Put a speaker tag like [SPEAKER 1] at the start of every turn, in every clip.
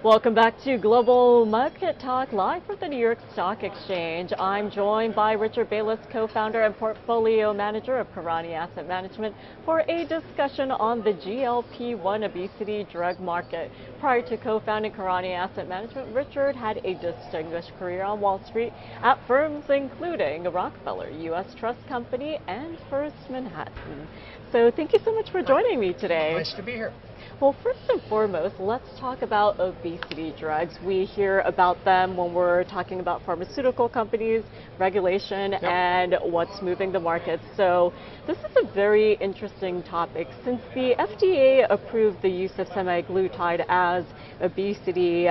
[SPEAKER 1] Welcome back to Global Market Talk, live from the New York Stock Exchange. I'm joined by Richard Bayles, co-founder and portfolio manager of Karani Asset Management, for a discussion on the GLP-1 obesity drug market. Prior to co-founding Karani Asset Management, Richard had a distinguished career on Wall Street at firms including Rockefeller, U.S. Trust Company, and First Manhattan. So thank you so much for joining me today.
[SPEAKER 2] Nice to be here.
[SPEAKER 1] Well, first and foremost, let's talk about obesity drugs. We hear about them when we're talking about pharmaceutical companies, regulation, and what's moving the market. So this is a very interesting topic. Since the FDA approved the use of semaglutide as obesity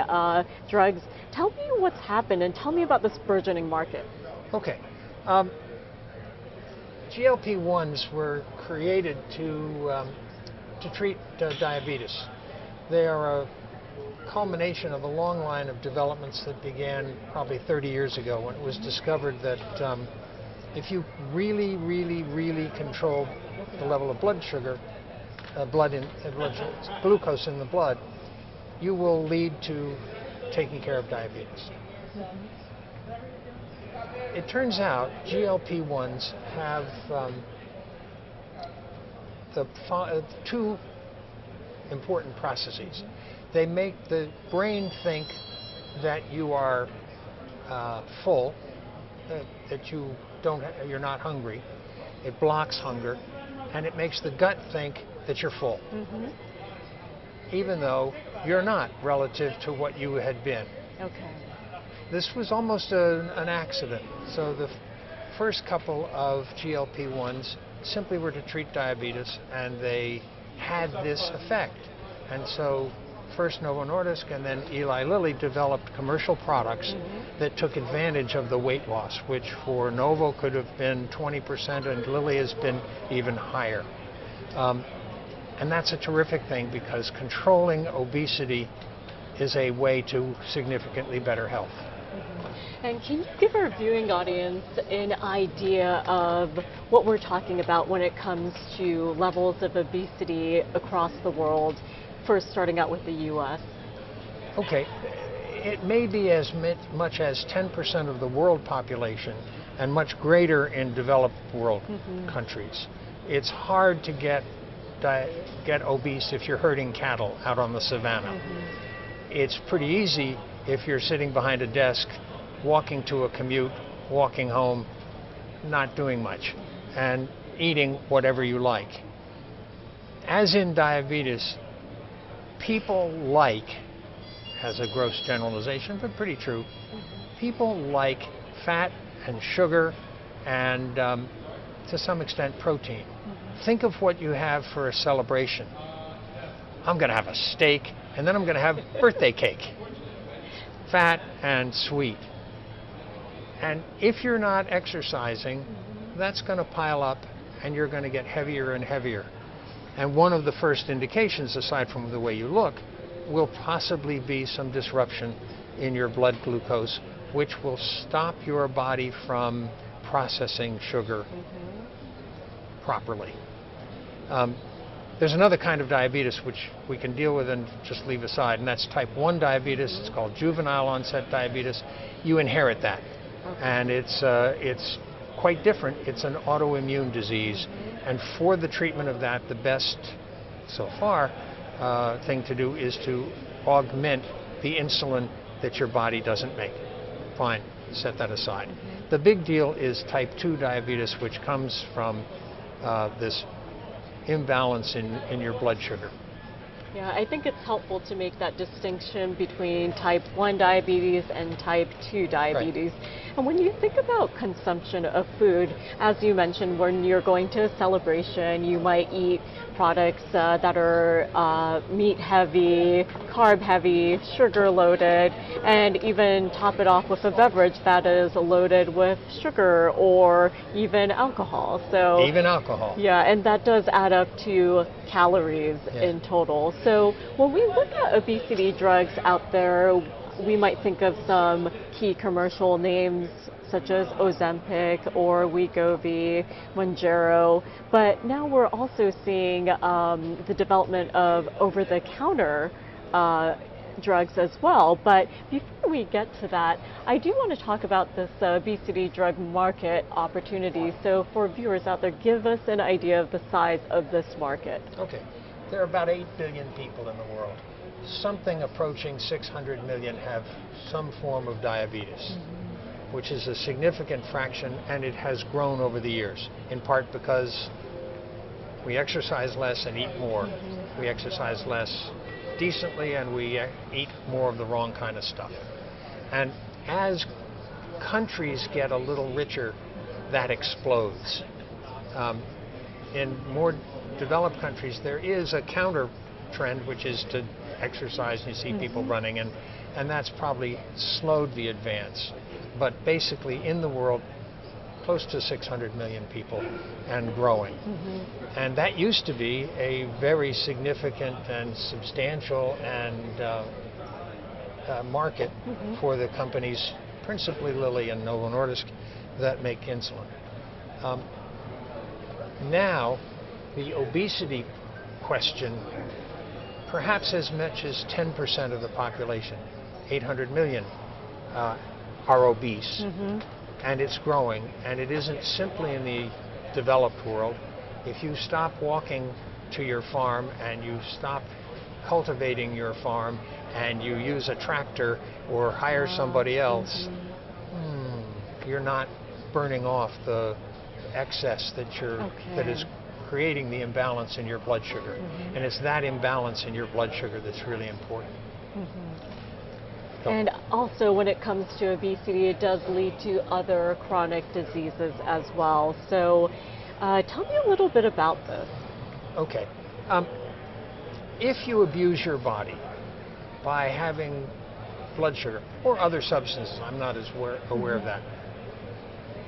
[SPEAKER 1] drugs, tell me what's happened and tell me about this burgeoning market.
[SPEAKER 2] Okay. GLP-1s were created to treat diabetes. They are a culmination of a long line of developments that began probably 30 years ago when it was discovered that if you really control the level of blood sugar, glucose in the blood, you will lead to taking care of diabetes. It turns out GLP-1s have two important processes. They make the brain think that you are full, that you're not hungry. It blocks hunger, and it makes the gut think that you're full, even though you're not relative to what you had been.
[SPEAKER 1] Okay.
[SPEAKER 2] This was almost an accident. So the first couple of GLP-1s simply were to treat diabetes, and they had this effect. And so first Novo Nordisk and then Eli Lilly developed commercial products that took advantage of the weight loss, which for Novo could have been 20% and Lilly has been even higher. And that's a terrific thing because controlling obesity is a way to significantly better health.
[SPEAKER 1] And can you give our viewing audience an idea of what we're talking about when it comes to levels of obesity across the world, first starting out with the U.S.?
[SPEAKER 2] Okay. It may be as much as 10% of the world population and much greater in developed world countries. It's hard to get obese if you're herding cattle out on the savannah. It's pretty easy if you're sitting behind a desk, walking to a commute, walking home, not doing much, and eating whatever you like. As in diabetes, people like, as a gross generalization, but pretty true, people like fat and sugar and, to some extent, protein. Think of what you have for a celebration. I'm going to have a steak, and then I'm going to have birthday cake. Fat and sweet. And if you're not exercising, that's going to pile up and you're going to get heavier and heavier. And one of the first indications, aside from the way you look, will possibly be some disruption in your blood glucose, which will stop your body from processing sugar properly. There's another kind of diabetes which we can deal with and just leave aside, and that's type 1 diabetes. It's called juvenile onset diabetes. You inherit that. And it's quite different. It's an autoimmune disease, and for the treatment of that, the best, so far, thing to do is to augment the insulin that your body doesn't make. Fine, set that aside. The big deal is type 2 diabetes, which comes from this imbalance in your blood sugar.
[SPEAKER 1] Yeah, I think it's helpful to make that distinction between type 1 diabetes and type 2 diabetes. Right. And when you think about consumption of food, as you mentioned, when you're going to a celebration, you might eat products that are meat heavy, carb heavy, sugar loaded, and even top it off with a beverage that is loaded with sugar or even alcohol. So
[SPEAKER 2] even alcohol.
[SPEAKER 1] Yeah, and that does add up to calories in total. So when we look at obesity drugs out there, we might think of some key commercial names such as Ozempic or Wegovy, Mounjaro, but now we're also seeing the development of over-the-counter drugs as well. But before we get to that, I do want to talk about this obesity drug market opportunity. So for viewers out there, give us an idea of the size of this market.
[SPEAKER 2] Okay. There are about 8 billion people in the world. Something approaching 600 million have some form of diabetes, which is a significant fraction, and it has grown over the years, in part because we exercise less and eat more. We exercise less decently, and we eat more of the wrong kind of stuff. And as countries get a little richer, that explodes. In more developed countries, there is a counter trend, which is to exercise, and you see people running, and that's probably slowed the advance. But basically, in the world, close to 600 million people and growing. And that used to be a very significant and substantial and market for the companies, principally Lilly and Novo Nordisk, that make insulin. Now, the obesity question, perhaps as much as 10% of the population, 800 million, are obese. And it's growing, and it isn't simply in the developed world. If you stop walking to your farm and you stop cultivating your farm and you use a tractor or hire somebody else, you're not burning off the excess that is creating the imbalance in your blood sugar. And it's that imbalance in your blood sugar that's really important.
[SPEAKER 1] And also, when it comes to obesity, it does lead to other chronic diseases as well. So tell me a little bit about this.
[SPEAKER 2] Okay. If you abuse your body by having blood sugar or other substances, I'm not as aware of that,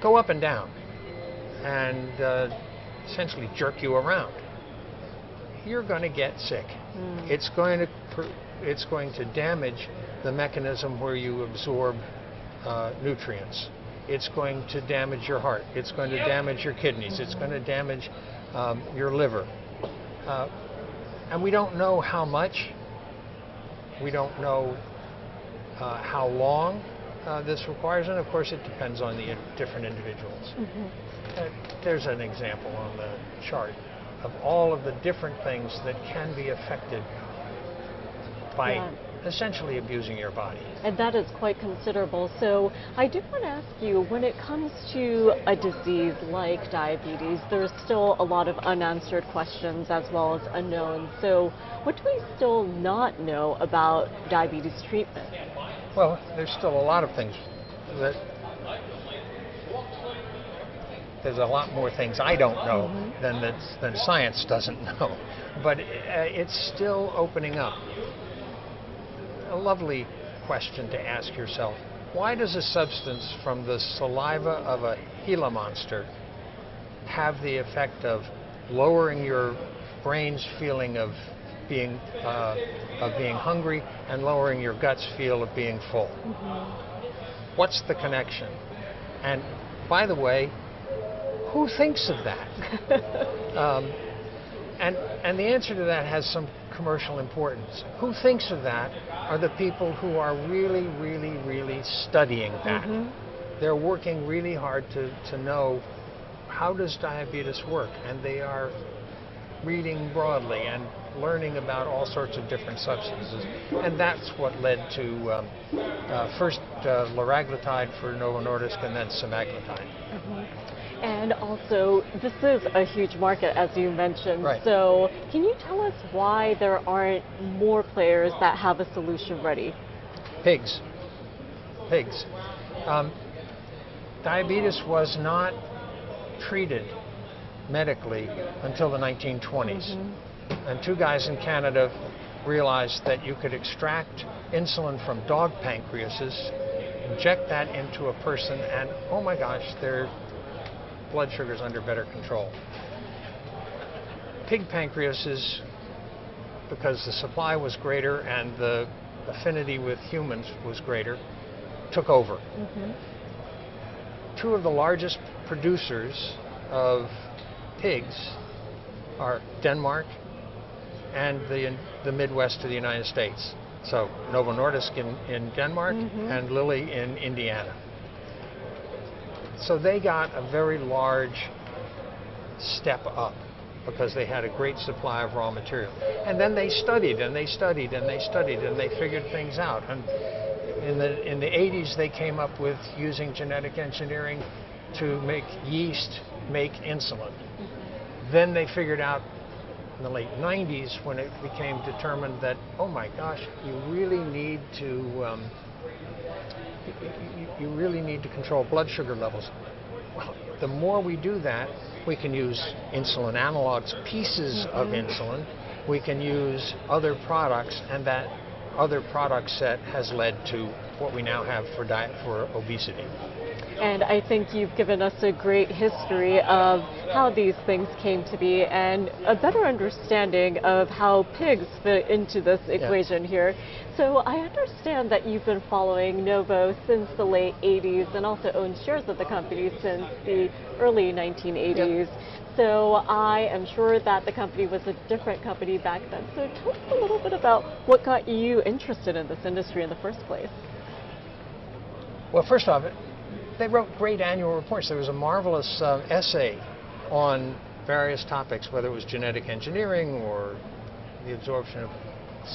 [SPEAKER 2] go up and down and essentially jerk you around, you're going to get sick. It's going to damage the mechanism where you absorb nutrients. It's going to damage your heart. It's going to damage your kidneys. It's going to damage your liver. And we don't know how much. We don't know how long this requires, and of course it depends on the different individuals. There's an example on the chart of all of the different things that can be affected by essentially abusing your body.
[SPEAKER 1] And that is quite considerable. So I do want to ask you, when it comes to a disease like diabetes, there's still a lot of unanswered questions as well as unknowns. So what do we still not know about diabetes treatment?
[SPEAKER 2] Well, there's still a lot of things that there's a lot more things I don't know than science doesn't know. But it's still opening up. A lovely question to ask yourself. Why does a substance from the saliva of a Gila monster have the effect of lowering your brain's feeling of being hungry and lowering your gut's feel of being full? What's the connection? And by the way, who thinks of that? And the answer to that has some commercial importance. Who thinks of that are the people who are really, really, really studying that. They're working really hard to know, how does diabetes work? And they are reading broadly and learning about all sorts of different substances. And that's what led to first liraglutide for Novo Nordisk and then semaglutide.
[SPEAKER 1] And also, this is a huge market, as you mentioned.
[SPEAKER 2] Right.
[SPEAKER 1] So can you tell us why there aren't more players that have a solution ready?
[SPEAKER 2] Pigs. Diabetes was not treated medically until the 1920s. And two guys in Canada realized that you could extract insulin from dog pancreases, inject that into a person, and oh my gosh, their blood sugar's under better control. Pig pancreases, because the supply was greater and the affinity with humans was greater, took over. Two of the largest producers of pigs are Denmark and the Midwest of the United States. So Novo Nordisk in Denmark and Lilly in Indiana. So they got a very large step up because they had a great supply of raw material. And then they studied and they studied and they studied and they figured things out. And in the 80s, they came up with using genetic engineering to make yeast make insulin. Then they figured out in the late 90s when it became determined that, oh my gosh, you really need to control blood sugar levels. Well, the more we do that, we can use insulin analogs, pieces of insulin. We can use other products, and that other product set has led to what we now have for obesity.
[SPEAKER 1] And I think you've given us a great history of how these things came to be and a better understanding of how pigs fit into this equation here. So I understand that you've been following Novo since the late 80s and also owned shares of the company since the early 1980s. So I am sure that the company was a different company back then. So tell us a little bit about what got you interested in this industry in the first place.
[SPEAKER 2] Well, first off, they wrote great annual reports. There was a marvelous essay on various topics, whether it was genetic engineering or the absorption of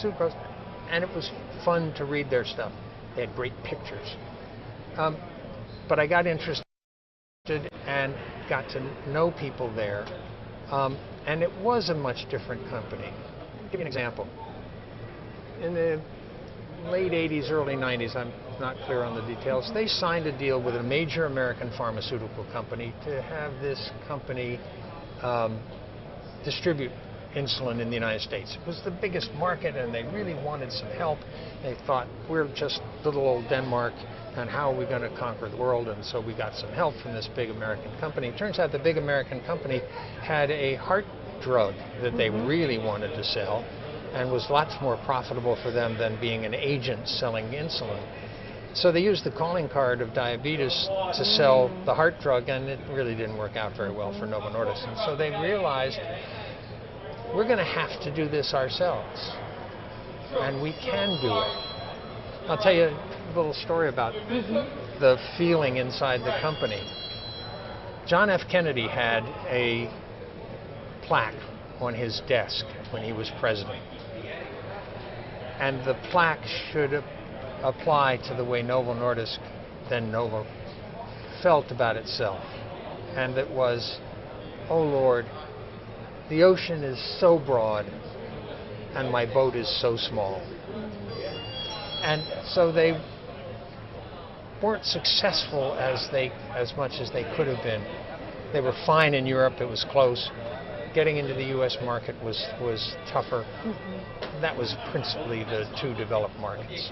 [SPEAKER 2] sucrose, and it was fun to read their stuff. They had great pictures. But I got interested and got to know people there, and it was a much different company. I'll give you an example. In the late 80s, early 90s, I'm not clear on the details, they signed a deal with a major American pharmaceutical company to have this company distribute insulin in the United States. It was the biggest market and they really wanted some help. They thought, we're just little old Denmark and how are we going to conquer the world? And so we got some help from this big American company. It turns out the big American company had a heart drug that they really wanted to sell and was lots more profitable for them than being an agent selling insulin. So they used the calling card of diabetes to sell the heart drug, and it really didn't work out very well for Novo Nordisk. And so they realized, we're going to have to do this ourselves, and we can do it. I'll tell you a little story about the feeling inside the company. John F. Kennedy had a plaque on his desk when he was president. And the plaque should apply to the way Novo Nordisk, then Novo, felt about itself. And it was, oh Lord, the ocean is so broad and my boat is so small. And so they weren't successful as much as they could have been. They were fine in Europe, it was close. Getting into the U.S. market was tougher. That was principally the two developed markets.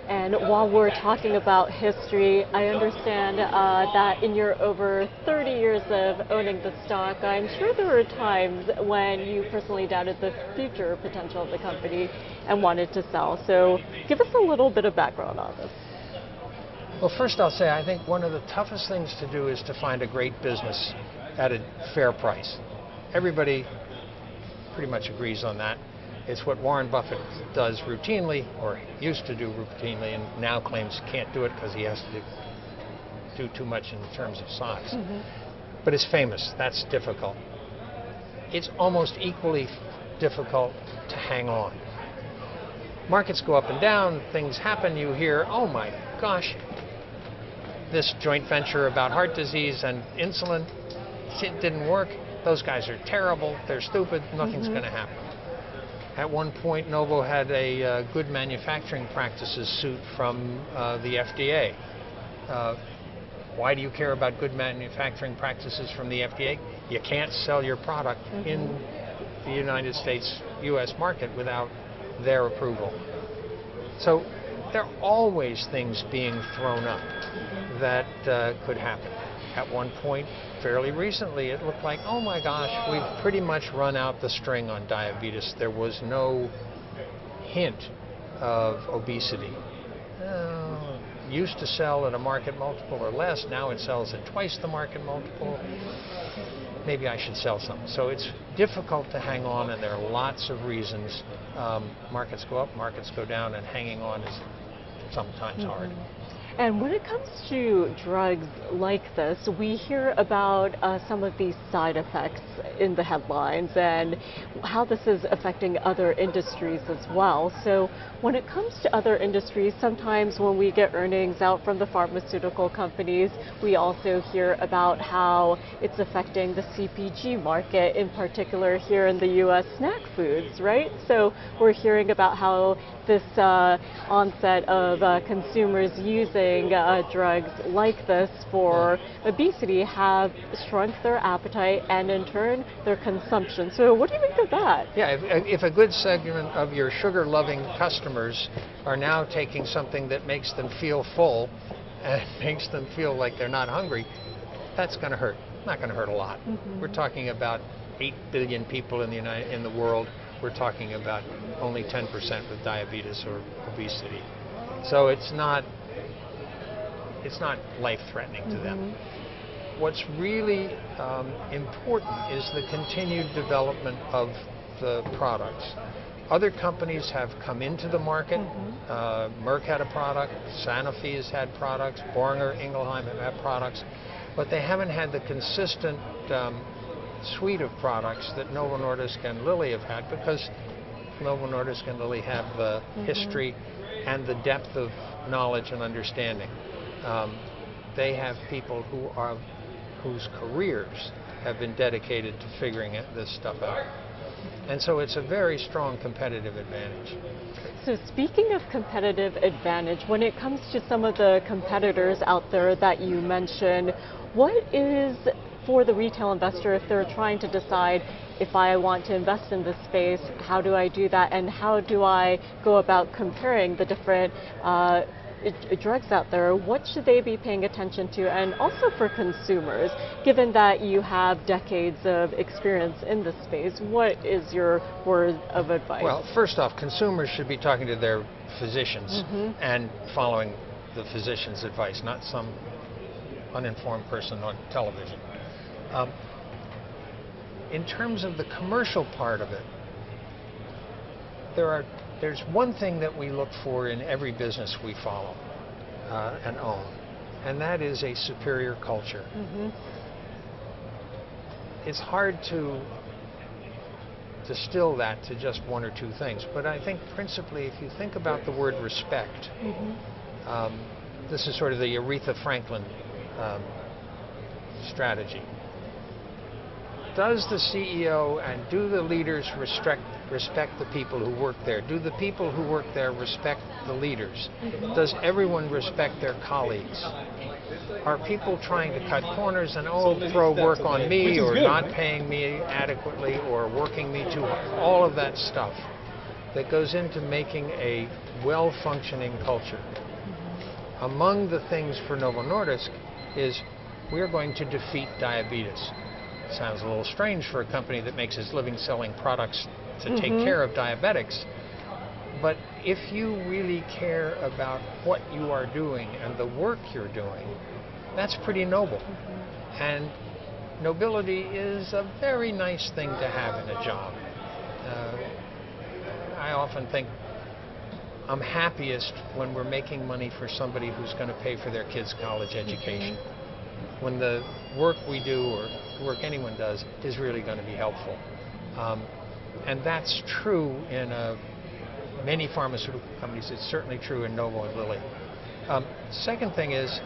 [SPEAKER 1] And while we're talking about history, I understand that in your over 30 years of owning the stock, I'm sure there were times when you personally doubted the future potential of the company and wanted to sell. So give us a little bit of background on this.
[SPEAKER 2] Well, first I'll say I think one of the toughest things to do is to find a great business at a fair price. Everybody pretty much agrees on that. It's what Warren Buffett does routinely, or used to do routinely, and now claims he can't do it because he has to do too much in terms of size. But it's famous. That's difficult. It's almost equally difficult to hang on. Markets go up and down, things happen, you hear, oh my gosh, this joint venture about heart disease and insulin, it didn't work. Those guys are terrible, they're stupid, nothing's going to happen. At one point, Novo had a good manufacturing practices suit from the FDA. Why do you care about good manufacturing practices from the FDA? You can't sell your product in the United States, U.S. market without their approval. So there are always things being thrown up that could happen. At one point, fairly recently, it looked like, oh my gosh, we've pretty much run out the string on diabetes. There was no hint of obesity. Used to sell at a market multiple or less, now it sells at twice the market multiple. Maybe I should sell some. So it's difficult to hang on, and there are lots of reasons. Markets go up, markets go down, and hanging on is sometimes hard.
[SPEAKER 1] And when it comes to drugs like this, we hear about some of these side effects in the headlines and how this is affecting other industries as well. So when it comes to other industries, sometimes when we get earnings out from the pharmaceutical companies, we also hear about how it's affecting the CPG market, in particular here in the U.S. snack foods, right? So we're hearing about how this onset of consumers using drugs like this for obesity have shrunk their appetite and in turn their consumption. So what do you think of that?
[SPEAKER 2] Yeah, if a good segment of your sugar-loving customers are now taking something that makes them feel full and makes them feel like they're not hungry, that's going to hurt. Not going to hurt a lot. We're talking about 8 billion people in the world. We're talking about only 10% with diabetes or obesity. So it's not life-threatening to them. What's really important is the continued development of the products. Other companies have come into the market. Merck had a product, Sanofi has had products, Boehringer Ingelheim have had products, but they haven't had the consistent suite of products that Novo Nordisk and Lilly have had, because Novo Nordisk and Lilly have the history and the depth of knowledge and understanding. They have people whose careers have been dedicated to figuring this stuff out. And so it's a very strong competitive advantage.
[SPEAKER 1] So speaking of competitive advantage, when it comes to some of the competitors out there that you mentioned, what is, for the retail investor, if they're trying to decide if I want to invest in this space, how do I do that, and how do I go about comparing the different drugs out there? What should they be paying attention to? And also for consumers, given that you have decades of experience in this space, what is your word of advice?
[SPEAKER 2] Well, first off, consumers should be talking to their physicians and following the physician's advice, not some uninformed person on television. In terms of the commercial part of it, there's one thing that we look for in every business we follow and own, and that is a superior culture. It's hard to distill that to just one or two things, but I think principally if you think about the word respect, this is sort of the Aretha Franklin strategy. Does the CEO and do the leaders respect the people who work there? Do the people who work there respect the leaders? Does everyone respect their colleagues? Are people trying to cut corners and throw work on me, or not paying me adequately, or working me too hard? All of that stuff that goes into making a well-functioning culture. Among the things for Novo Nordisk is we're going to defeat diabetes. Sounds a little strange for a company that makes its living selling products to take care of diabetics, but if you really care about what you are doing and the work you're doing, that's pretty noble. And nobility is a very nice thing to have in a job. I often think I'm happiest when we're making money for somebody who's going to pay for their kids' college education. When the work we do, or work anyone does, is really going to be helpful. And that's true in many pharmaceutical companies. It's certainly true in Novo and Lilly. Second thing is,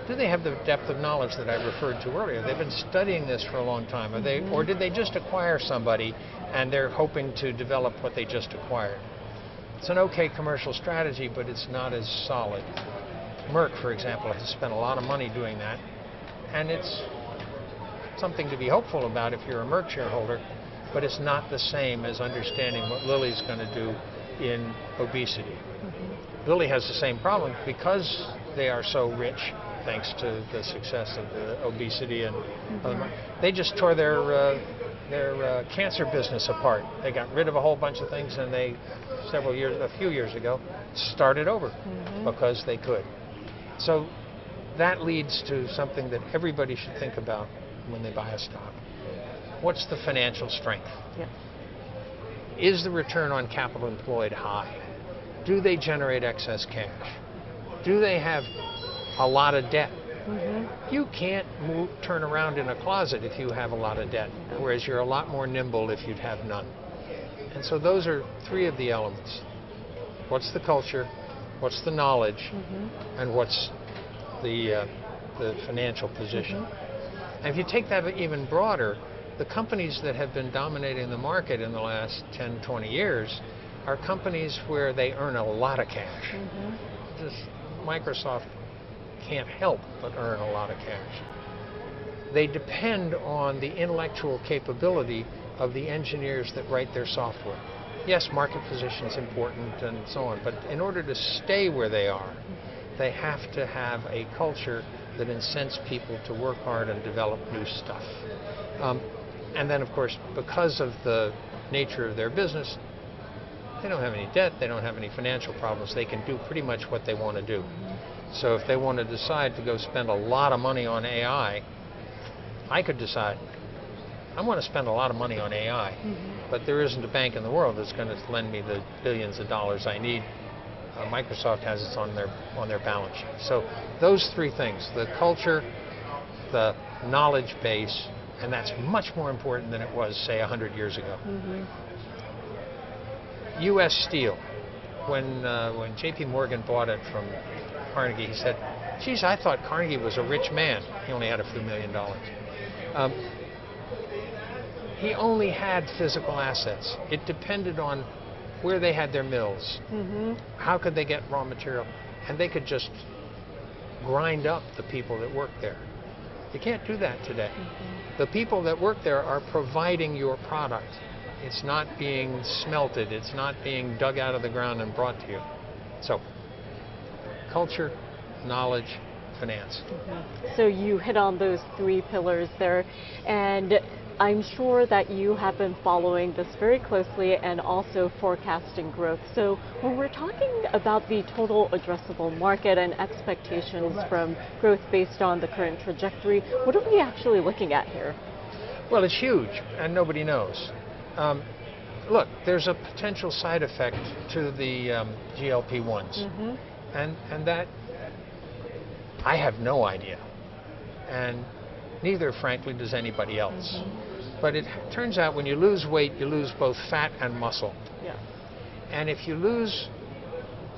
[SPEAKER 2] do they have the depth of knowledge that I referred to earlier? They've been studying this for a long time. Or did they just acquire somebody and they're hoping to develop what they just acquired? It's an okay commercial strategy, but it's not as solid. Merck, for example, has spent a lot of money doing that, and it's something to be hopeful about if you're a Merck shareholder, but it's not the same as understanding what Lilly's going to do in obesity. Lilly has the same problem because they are so rich, thanks to the success of the obesity and they just tore their cancer business apart. They got rid of a whole bunch of things, and they a few years ago started over because they could. So that leads to something that everybody should think about when they buy a stock. what's the financial strength?
[SPEAKER 1] Yes.
[SPEAKER 2] Is the return on capital employed high? Do they generate excess cash? Do they have a lot of debt? You can't turn around in a closet if you have a lot of debt, whereas you're a lot more nimble if you'd have none. And so those are three of the elements. What's the culture? What's the knowledge? And what's the financial position? And if you take that even broader, the companies that have been dominating the market in the last 10, 20 years are companies where they earn a lot of cash. Just Microsoft can't help but earn a lot of cash. They depend on the intellectual capability of the engineers that write their software. Yes, market position is important and so on, but in order to stay where they are, they have to have a culture that incents people to work hard and develop new stuff. And then, of course, because of the nature of their business, they don't have any debt, they don't have any financial problems, they can do pretty much what they want to do. So if they want to decide to go spend a lot of money on AI, I could decide, I want to spend a lot of money on AI, but there isn't a bank in the world that's going to lend me the billions of dollars I need. Microsoft has it on their balance sheet. So those three things, the culture, the knowledge base, and that's much more important than it was, say, 100 years ago. U.S. Steel, when J.P. Morgan bought it from Carnegie, he said, geez, I thought Carnegie was a rich man. He only had a few $1 million. He only had physical assets. It depended on where they had their mills. How could they get raw material? And they could just grind up the people that work there. You can't do that today. The people that work there are providing your product. It's not being smelted. It's not being dug out of the ground and brought to you. So, culture, knowledge, finance.
[SPEAKER 1] So you hit on those three pillars there, and I'm sure that you have been following this very closely and also forecasting growth. So when we're talking about the total addressable market and expectations from growth based on the current trajectory, what are we actually looking at here?
[SPEAKER 2] Well, it's huge, and nobody knows. Look, there's a potential side effect to the GLP-1s, and that I have no idea, and neither, frankly, does anybody else. But it turns out when you lose weight, you lose both fat and muscle.
[SPEAKER 1] Yeah.
[SPEAKER 2] And if you lose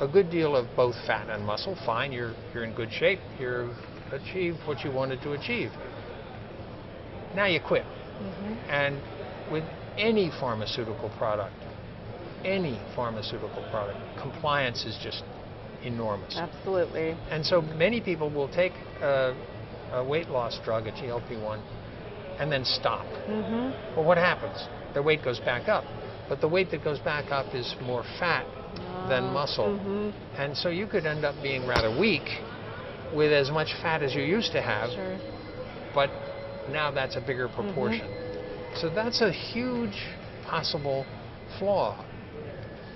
[SPEAKER 2] a good deal of both fat and muscle, fine, you're in good shape, you've achieved what you wanted to achieve. Now you quit. And with any pharmaceutical product, compliance is just enormous.
[SPEAKER 1] Absolutely.
[SPEAKER 2] And so many people will take a weight loss drug, a GLP-1, and then stop. Well, what happens? Their weight goes back up. But the weight that goes back up is more fat than muscle. And so you could end up being rather weak with as much fat as you used to have, but now that's a bigger proportion. So that's a huge possible flaw.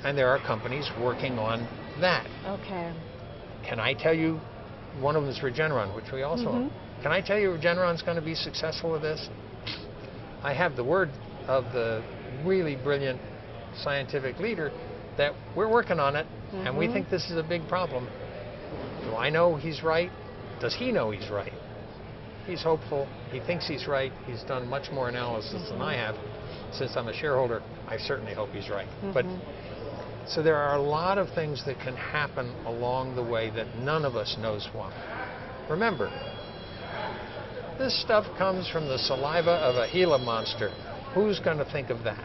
[SPEAKER 2] And there are companies working on that.
[SPEAKER 1] Okay.
[SPEAKER 2] Can I tell you, one of them is Regeneron, which we also own. Can I tell you Regeneron's going to be successful with this? I have the word of the really brilliant scientific leader that we're working on it, and we think this is a big problem. Do I know he's right? Does he know he's right? He's hopeful. He thinks he's right. He's done much more analysis than I have. Since I'm a shareholder, I certainly hope he's right. But so there are a lot of things that can happen along the way that none of us knows why. Remember, this stuff comes from the saliva of a Gila monster. Who's going to think of that?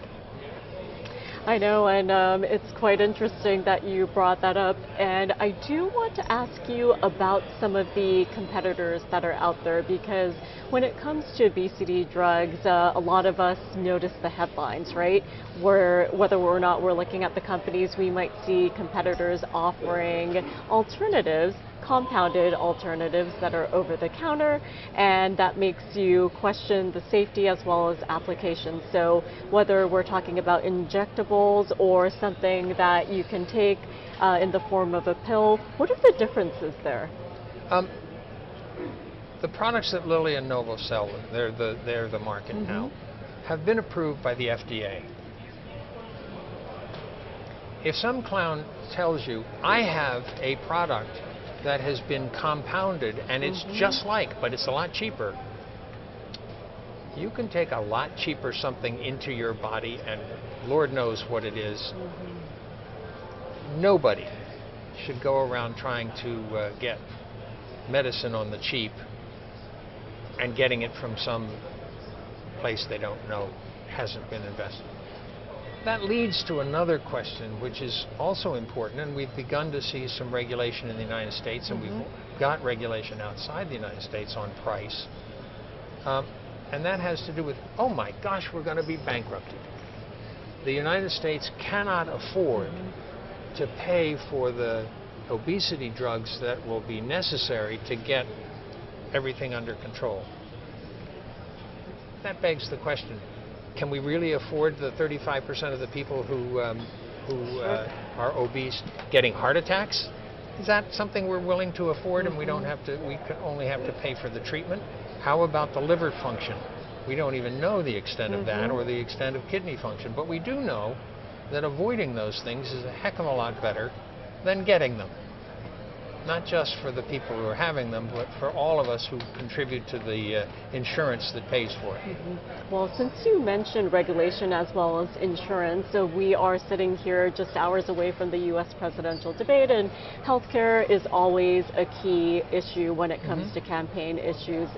[SPEAKER 1] I know, and it's quite interesting that you brought that up. And I do want to ask you about some of the competitors that are out there, because when it comes to obesity drugs, a lot of us notice the headlines, right? Whether or not we're looking at the companies, we might see competitors offering alternatives, compounded alternatives that are over the counter, and that makes you question the safety as well as application. So whether we're talking about injectables or something that you can take in the form of a pill, what are the differences there?
[SPEAKER 2] The products that Lilly and Novo sell, they're the market now. have been approved by the FDA. If some clown tells you, I have a product that has been compounded and it's just like, but it's a lot cheaper, you can take a lot cheaper something into your body and Lord knows what it is. Nobody should go around trying to get medicine on the cheap and getting it from some place they don't know, hasn't been invested. That leads to another question, which is also important, and we've begun to see some regulation in the United States, and we've got regulation outside the United States on price. And that has to do with, oh my gosh, we're going to be bankrupted. The United States cannot afford to pay for the obesity drugs that will be necessary to get everything under control. That begs the question, can we really afford the 35% of the people who are obese getting heart attacks? Is that something we're willing to afford and we don't have to, we could only have to pay for the treatment? How about the liver function? We don't even know the extent of that or the extent of kidney function, but we do know that avoiding those things is a heck of a lot better than getting them. Not just for the people who are having them, but for all of us who contribute to the insurance that pays for it.
[SPEAKER 1] Well, since you mentioned regulation as well as insurance, so we are sitting here just hours away from the U.S. presidential debate, and healthcare is always a key issue when it comes to campaign issues,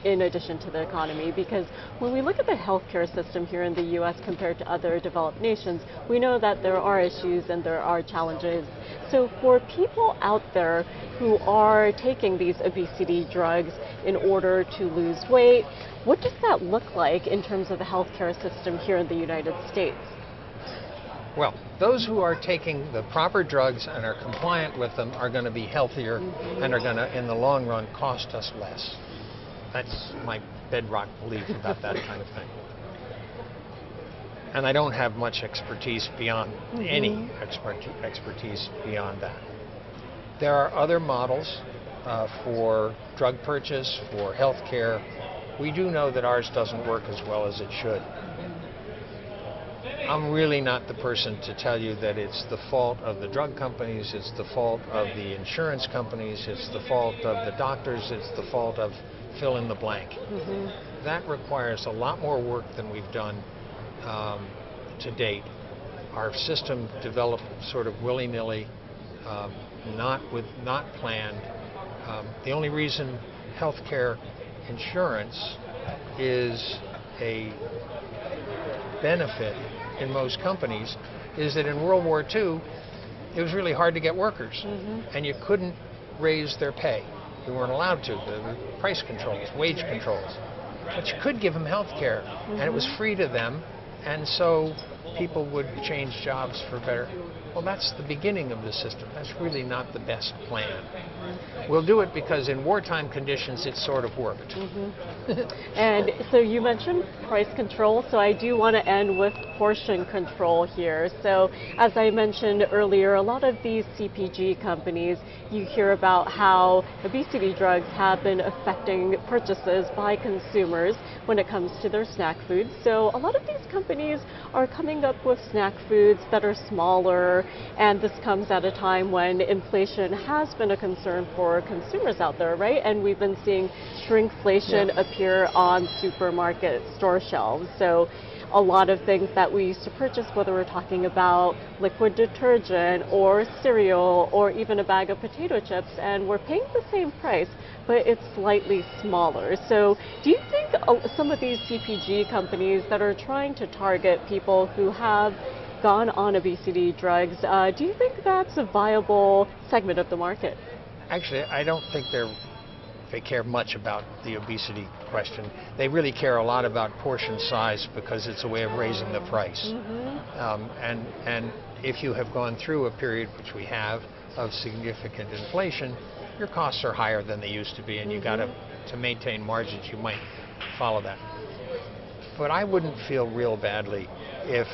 [SPEAKER 1] in addition to the economy, because when we look at the healthcare system here in the U.S. compared to other developed nations, we know that there are issues and there are challenges. So for people out there who are taking these obesity drugs in order to lose weight, what does that look like in terms of the healthcare system here in the United States?
[SPEAKER 2] Well, those who are taking the proper drugs and are compliant with them are going to be healthier and are going to, in the long run, cost us less. That's my bedrock belief about that kind of thing. And I don't have much expertise beyond, any expertise beyond that. There are other models for drug purchase, for health care. We do know that ours doesn't work as well as it should. I'm really not the person to tell you that it's the fault of the drug companies, it's the fault of the insurance companies, it's the fault of the doctors, it's the fault of fill in the blank. That requires a lot more work than we've done to date. Our system developed sort of willy-nilly, not planned. The only reason healthcare insurance is a benefit in most companies is that in World War II, it was really hard to get workers, and you couldn't raise their pay. You weren't allowed to. There were price controls, wage controls. But you could give them health care, and it was free to them, and so people would change jobs for better. Well, that's the beginning of the system. That's really not the best plan. We'll do it because in wartime conditions it sort of worked.
[SPEAKER 1] And so you mentioned price control, so I do want to end with portion control here. So as I mentioned earlier, a lot of these CPG companies, you hear about how obesity drugs have been affecting purchases by consumers when it comes to their snack foods. So a lot of these companies are coming up with snack foods that are smaller, and this comes at a time when inflation has been a concern for consumers out there, right? And we've been seeing shrinkflation appear on supermarket store shelves. So a lot of things that we used to purchase, whether we're talking about liquid detergent or cereal or even a bag of potato chips, and we're paying the same price, but it's slightly smaller. So do you think some of these CPG companies that are trying to target people who have gone on obesity drugs, do you think that's a viable segment of the market?
[SPEAKER 2] Actually, I don't think they care much about the obesity question. They really care a lot about portion size because it's a way of raising the price. And if you have gone through a period, which we have, of significant inflation, your costs are higher than they used to be, and you got to maintain margins, you might follow that. But I wouldn't feel real badly if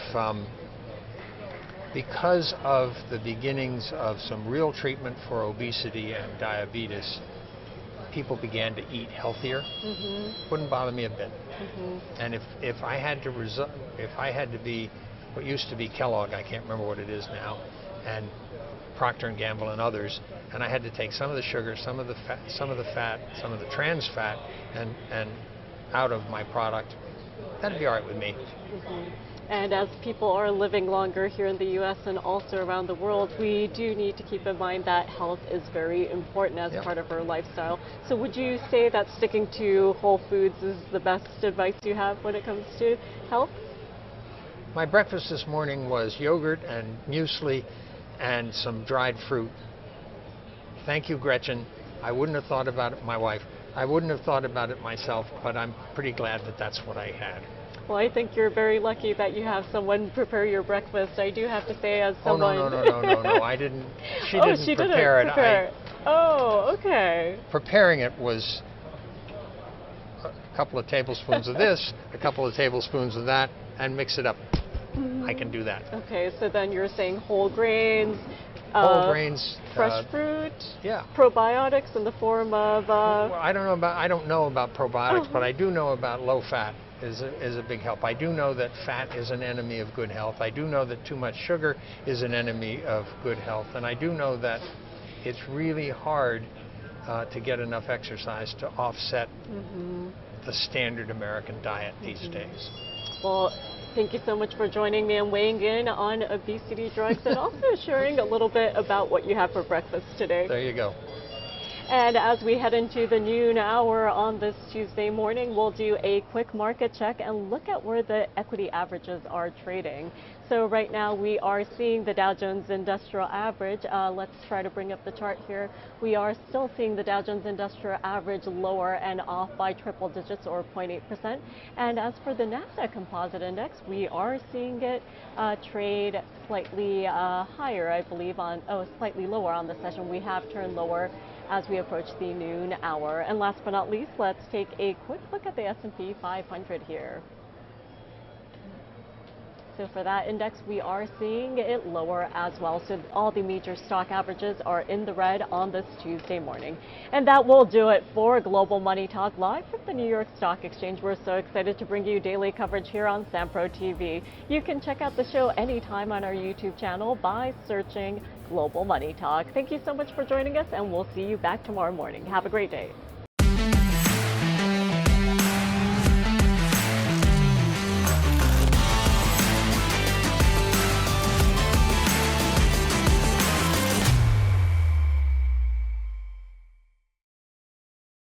[SPEAKER 2] because of the beginnings of some real treatment for obesity and diabetes, people began to eat healthier, wouldn't bother me a bit. And if I had to be what used to be Kellogg, I can't remember what it is now, and Procter & Gamble and others, and I had to take some of the sugar, some of the fat, some of the trans fat, and out of my product, that'd be all right with me.
[SPEAKER 1] And as people are living longer here in the U.S. and also around the world, we do need to keep in mind that health is very important as part of our lifestyle. So would you say that sticking to whole foods is the best advice you have when it comes to health?
[SPEAKER 2] My breakfast this morning was yogurt and muesli and some dried fruit. Thank you, Gretchen. I wouldn't have thought about it, my wife. I wouldn't have thought about it myself, but I'm pretty glad that that's what I had.
[SPEAKER 1] Well, I think you're very lucky that you have someone prepare your breakfast. I do have to say, as someone...
[SPEAKER 2] Oh, no, I didn't. She didn't prepare it.
[SPEAKER 1] Oh, okay.
[SPEAKER 2] Preparing it was a couple of tablespoons of this, a couple of tablespoons of that, and mix it up. I can do that.
[SPEAKER 1] Okay, so then you're saying whole grains, fresh fruit, probiotics in the form of...
[SPEAKER 2] Well, I don't know about probiotics, but I do know about low fat is a big help. I do know that fat is an enemy of good health. I do know that too much sugar is an enemy of good health. And I do know that it's really hard to get enough exercise to offset the standard American diet these days.
[SPEAKER 1] Well, thank you so much for joining me and weighing in on obesity drugs and also sharing a little bit about what you have for breakfast today.
[SPEAKER 2] There you go.
[SPEAKER 1] And as we head into the noon hour on this Tuesday morning, we'll do a quick market check and look at where the equity averages are trading. So right now we are seeing the Dow Jones Industrial Average. Let's try to bring up the chart here. We are still seeing the Dow Jones Industrial Average lower and off by triple digits or 0.8%. And as for the NASDAQ Composite Index, we are seeing it trade slightly higher, I believe, slightly lower on the session. We have turned lower as we approach the noon hour. And last but not least, let's take a quick look at the S&P 500 here. So for that index, we are seeing it lower as well. So all the major stock averages are in the red on this Tuesday morning. And that will do it for Global Money Talk live from the New York Stock Exchange. We're so excited to bring you daily coverage here on SamPro.TV. You can check out the show anytime on our YouTube channel by searching Global Money Talk. Thank you so much for joining us, and we'll see you back tomorrow morning. Have a great day.